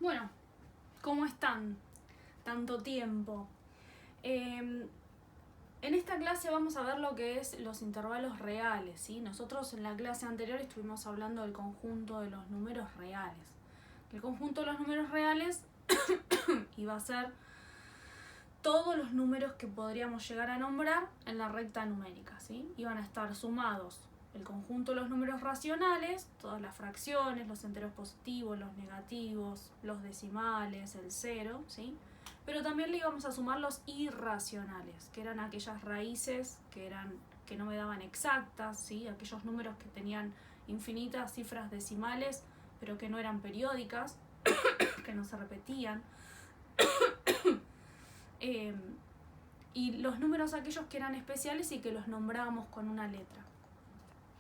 Bueno, ¿cómo están? Tanto tiempo. En esta clase vamos a ver lo que es los intervalos reales, ¿sí? Nosotros en la clase anterior estuvimos hablando del conjunto de los números reales. El conjunto de los números reales iba a ser todos los números que podríamos llegar a nombrar en la recta numérica, ¿sí? Iban a estar sumados el conjunto de los números racionales, todas las fracciones, los enteros positivos, los negativos, los decimales, el cero, ¿sí? Pero también le íbamos a sumar los irracionales, que eran aquellas raíces que no me daban exactas, ¿sí? Aquellos números que tenían infinitas cifras decimales, pero que no eran periódicas, que no se repetían. Y los números aquellos que eran especiales y que los nombrábamos con una letra.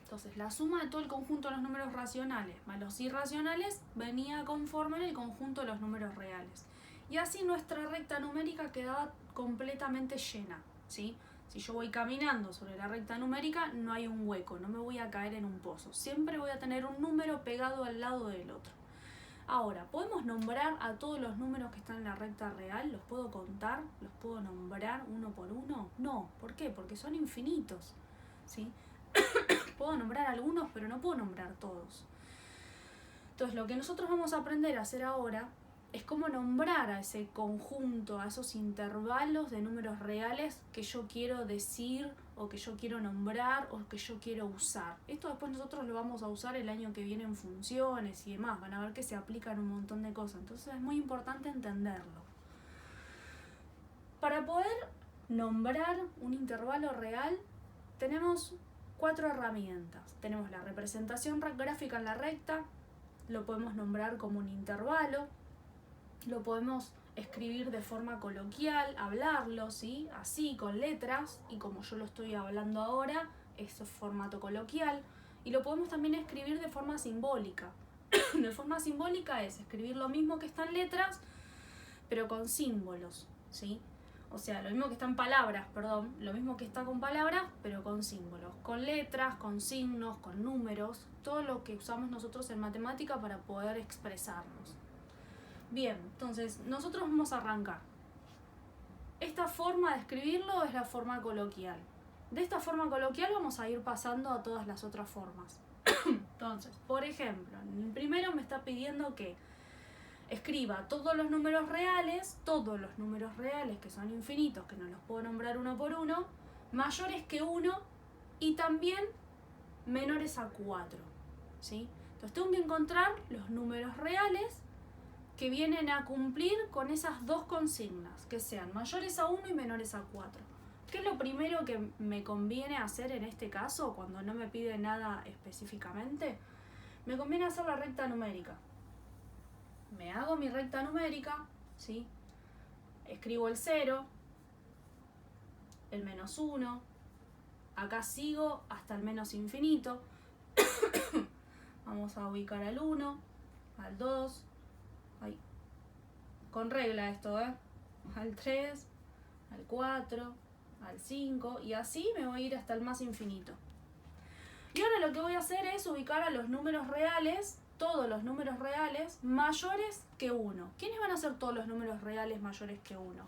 Entonces, la suma de todo el conjunto de los números racionales más los irracionales venía a conformar el conjunto de los números reales. Y así nuestra recta numérica quedaba completamente llena, ¿sí? Si yo voy caminando sobre la recta numérica, no hay un hueco, no me voy a caer en un pozo. Siempre voy a tener un número pegado al lado del otro. Ahora, ¿podemos nombrar a todos los números que están en la recta real? ¿Los puedo contar? ¿Los puedo nombrar uno por uno? No. ¿Por qué? Porque son infinitos, ¿sí? Puedo nombrar algunos, pero no puedo nombrar todos. Entonces, lo que nosotros vamos a aprender a hacer ahora es cómo nombrar a ese conjunto, a esos intervalos de números reales que yo quiero decir, o que yo quiero nombrar, o que yo quiero usar. Esto después nosotros lo vamos a usar el año que viene en funciones y demás. Van a ver que se aplican un montón de cosas. Entonces es muy importante entenderlo. Para poder nombrar un intervalo real, tenemos 4 herramientas. Tenemos la representación gráfica en la recta, lo podemos nombrar como un intervalo, lo podemos escribir de forma coloquial, hablarlo, ¿sí? Así, con letras, y como yo lo estoy hablando ahora, es formato coloquial, y lo podemos también escribir de forma simbólica. De forma simbólica es escribir lo mismo que está en letras, pero con símbolos, ¿sí? O sea, lo mismo que está en palabras, perdón, lo mismo que está con palabras, pero con símbolos, con letras, con signos, con números, todo lo que usamos nosotros en matemática para poder expresarnos. Bien, entonces nosotros vamos a arrancar. Esta forma de escribirlo es la forma coloquial. De esta forma coloquial vamos a ir pasando a todas las otras formas. Entonces, por ejemplo, en el primero me está pidiendo que escriba todos los números reales que son infinitos, que no los puedo nombrar uno por uno, mayores que 1 y también menores a 4, ¿sí? Entonces tengo que encontrar los números reales que vienen a cumplir con esas dos consignas, que sean mayores a 1 y menores a 4. ¿Qué es lo primero que me conviene hacer en este caso, cuando no me pide nada específicamente? Me conviene hacer la recta numérica. Me hago mi recta numérica, ¿sí? Escribo el 0, el menos 1, acá sigo hasta el menos infinito. Vamos a ubicar al 1, al 2, ay, con regla esto, al 3, al 4, al 5, y así me voy a ir hasta el más infinito. Y ahora lo que voy a hacer es ubicar a los números reales, todos los números reales mayores que 1. ¿Quiénes van a ser todos los números reales mayores que 1?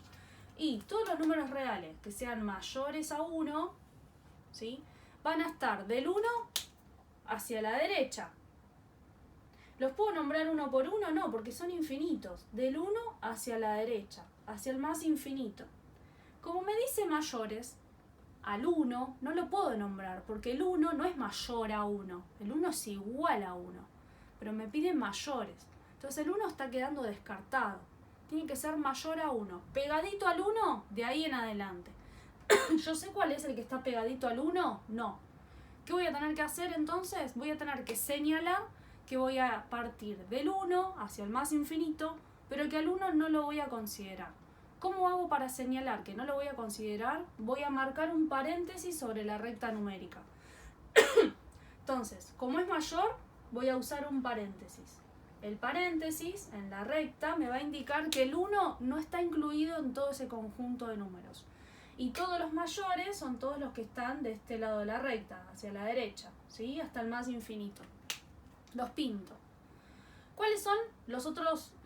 Y todos los números reales que sean mayores a 1, ¿sí? Van a estar del 1 hacia la derecha. ¿Los puedo nombrar uno por uno? No, porque son infinitos. Del 1 hacia la derecha, hacia el más infinito. Como me dice mayores, al 1 no lo puedo nombrar, porque el 1 no es mayor a 1. El 1 es igual a 1, pero me piden mayores. Entonces el 1 está quedando descartado. Tiene que ser mayor a 1. Pegadito al 1, de ahí en adelante. ¿Yo sé cuál es el que está pegadito al 1? No. ¿Qué voy a tener que hacer entonces? Voy a tener que señalar que voy a partir del 1 hacia el más infinito, pero que al 1 no lo voy a considerar. ¿Cómo hago para señalar que no lo voy a considerar? Voy a marcar un paréntesis sobre la recta numérica. Entonces, como es mayor, voy a usar un paréntesis. El paréntesis en la recta me va a indicar que el 1 no está incluido en todo ese conjunto de números. Y todos los mayores son todos los que están de este lado de la recta, hacia la derecha, ¿sí? Hasta el más infinito. Los pinto. ¿Cuáles son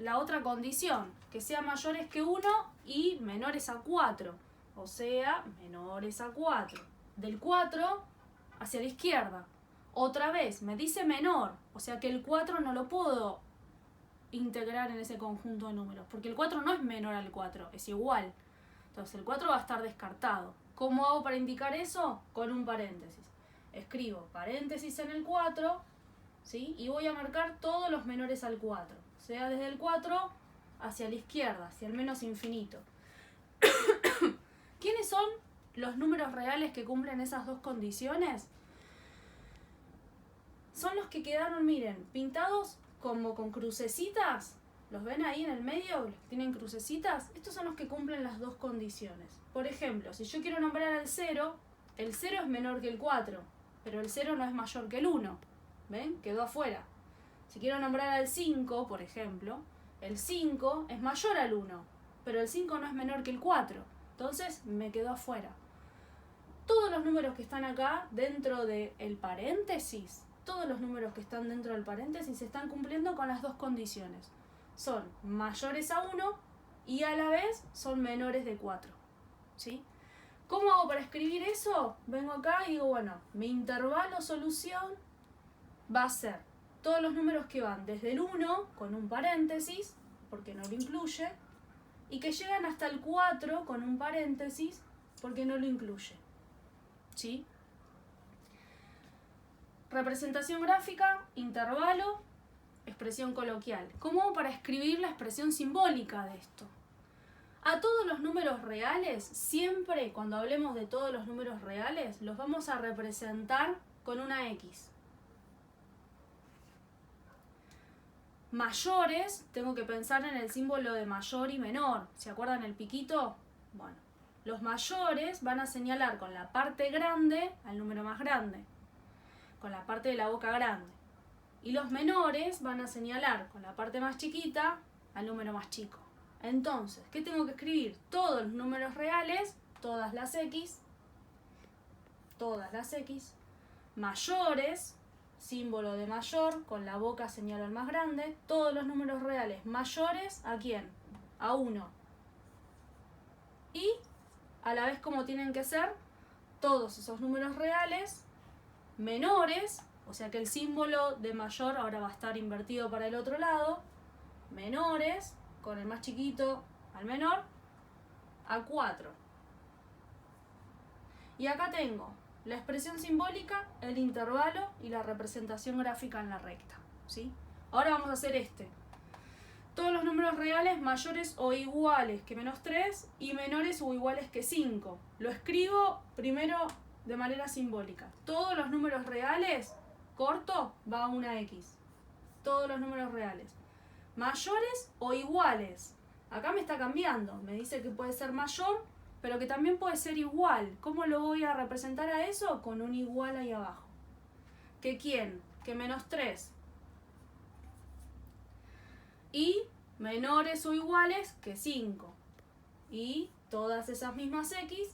la otra condición? Que sean mayores que 1 y menores a 4. O sea, menores a 4. Del 4 hacia la izquierda. Otra vez, me dice menor. O sea que el 4 no lo puedo integrar en ese conjunto de números. Porque el 4 no es menor al 4, es igual. Entonces el 4 va a estar descartado. ¿Cómo hago para indicar eso? Con un paréntesis. Escribo paréntesis en el 4, ¿sí? Y voy a marcar todos los menores al 4. O sea, desde el 4 hacia la izquierda, hacia el menos infinito. ¿Quiénes son los números reales que cumplen esas dos condiciones? Son los que quedaron, miren, pintados como con crucecitas. ¿Los ven ahí en el medio? ¿Tienen crucecitas? Estos son los que cumplen las dos condiciones. Por ejemplo, si yo quiero nombrar al 0, el 0 es menor que el 4, pero el 0 no es mayor que el 1. ¿Ven? Quedó afuera. Si quiero nombrar al 5, por ejemplo, el 5 es mayor al 1, pero el 5 no es menor que el 4. Entonces me quedó afuera. Todos los números que están acá dentro del paréntesis, todos los números que están dentro del paréntesis están cumpliendo con las dos condiciones. Son mayores a 1 y a la vez son menores de 4. ¿Sí? ¿Cómo hago para escribir eso? Vengo acá y digo, bueno, mi intervalo solución va a ser todos los números que van desde el 1 con un paréntesis, porque no lo incluye, y que llegan hasta el 4 con un paréntesis, porque no lo incluye. ¿Sí? Representación gráfica, intervalo, expresión coloquial. ¿Cómo hago para escribir la expresión simbólica de esto? A todos los números reales, siempre cuando hablemos de todos los números reales, los vamos a representar con una X. Mayores, tengo que pensar en el símbolo de mayor y menor. ¿Se acuerdan el piquito? Bueno, los mayores van a señalar con la parte grande al número más grande, con la parte de la boca grande. Y los menores van a señalar con la parte más chiquita al número más chico. Entonces, ¿qué tengo que escribir? Todos los números reales, todas las X, mayores, símbolo de mayor, con la boca señalo al más grande, todos los números reales mayores, ¿a quién? A 1. Y a la vez, como tienen que ser, todos esos números reales menores, o sea que el símbolo de mayor ahora va a estar invertido para el otro lado, menores, con el más chiquito al menor, a 4. Y acá tengo la expresión simbólica, el intervalo y la representación gráfica en la recta. ¿Sí? Ahora vamos a hacer todos los números reales mayores o iguales que menos 3 y menores o iguales que 5. Lo escribo primero de manera simbólica. Todos los números reales, corto, va a una X. Todos los números reales. Mayores o iguales. Acá me está cambiando. Me dice que puede ser mayor, pero que también puede ser igual. ¿Cómo lo voy a representar a eso? Con un igual ahí abajo. ¿Que quién? Que menos 3. Y menores o iguales que 5. Y todas esas mismas X,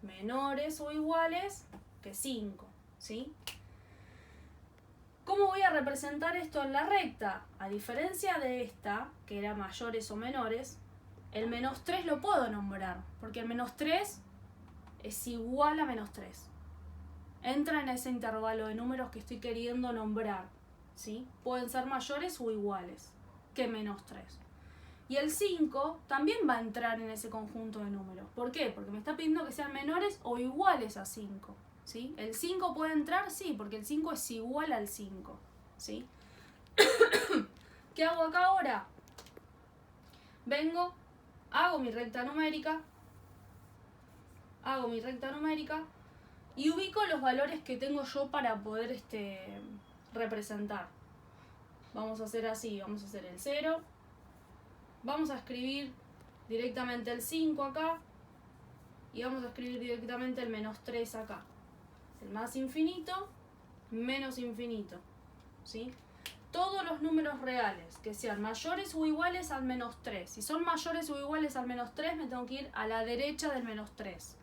menores o iguales que 5. ¿Sí? ¿Cómo voy a representar esto en la recta? A diferencia de esta, que era mayores o menores, el menos 3 lo puedo nombrar, porque el menos 3 es igual a menos 3. Entra en ese intervalo de números que estoy queriendo nombrar. ¿Sí? Pueden ser mayores o iguales que menos 3. Y el 5 también va a entrar en ese conjunto de números. ¿Por qué? Porque me está pidiendo que sean menores o iguales a 5. ¿Sí? ¿El 5 puede entrar? Sí, porque el 5 es igual al 5. ¿Sí? ¿Qué hago acá ahora? Vengo, hago mi recta numérica y ubico los valores que tengo yo para poder representar. Vamos a hacer así, vamos a hacer el 0, vamos a escribir directamente el 5 acá y vamos a escribir directamente el menos 3 acá. El más infinito, menos infinito. ¿Sí? Todos los números reales que sean mayores o iguales al menos 3. Si son mayores o iguales al menos 3, me tengo que ir a la derecha del menos 3.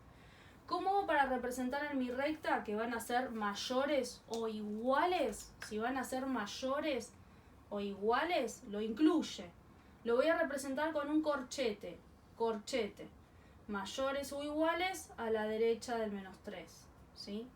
¿Cómo hago para representar en mi recta que van a ser mayores o iguales? Si van a ser mayores, o iguales lo incluye. Lo voy a representar con un corchete. Corchete. Mayores o iguales a la derecha del -3. ¿Sí?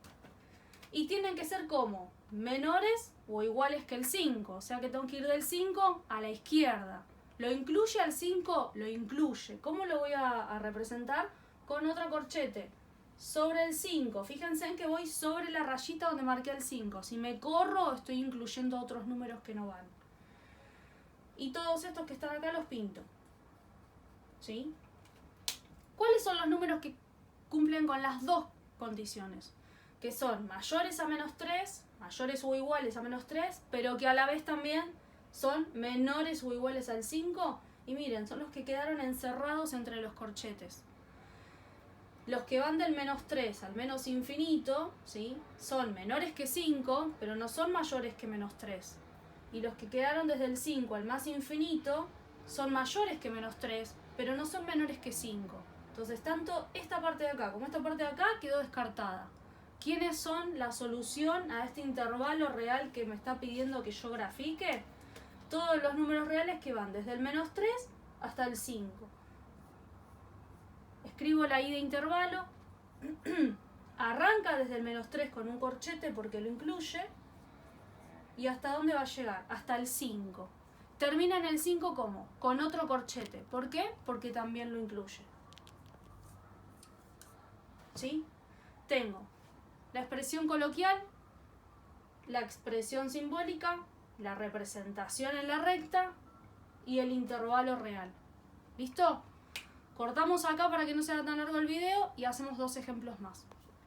Y tienen que ser como menores o iguales que el 5. O sea que tengo que ir del 5 a la izquierda. ¿Lo incluye al 5? Lo incluye. ¿Cómo lo voy a representar? Con otro corchete. Sobre el 5. Fíjense en que voy sobre la rayita donde marqué el 5. Si me corro, estoy incluyendo otros números que no van. Y todos estos que están acá los pinto. ¿Sí? ¿Cuáles son los números que cumplen con las dos condiciones? Que son mayores a -3, mayores o iguales a -3, pero que a la vez también son menores o iguales al 5. Y miren, son los que quedaron encerrados entre los corchetes. Los que van del -3 al menos infinito, ¿sí? Son menores que 5, pero no son mayores que -3. Y los que quedaron desde el 5 al más infinito son mayores que -3, pero no son menores que 5. Entonces, tanto esta parte de acá como esta parte de acá quedó descartada. ¿Quiénes son la solución a este intervalo real que me está pidiendo que yo grafique? Todos los números reales que van desde el -3 hasta el 5. Escribo la I de intervalo. Arranca desde el -3 con un corchete porque lo incluye. ¿Y hasta dónde va a llegar? Hasta el 5. Termina en el 5 ¿cómo? Con otro corchete. ¿Por qué? Porque también lo incluye. ¿Sí? Tengo la expresión coloquial, la expresión simbólica, la representación en la recta y el intervalo real. ¿Listo? Cortamos acá para que no sea tan largo el video y hacemos 2 ejemplos más.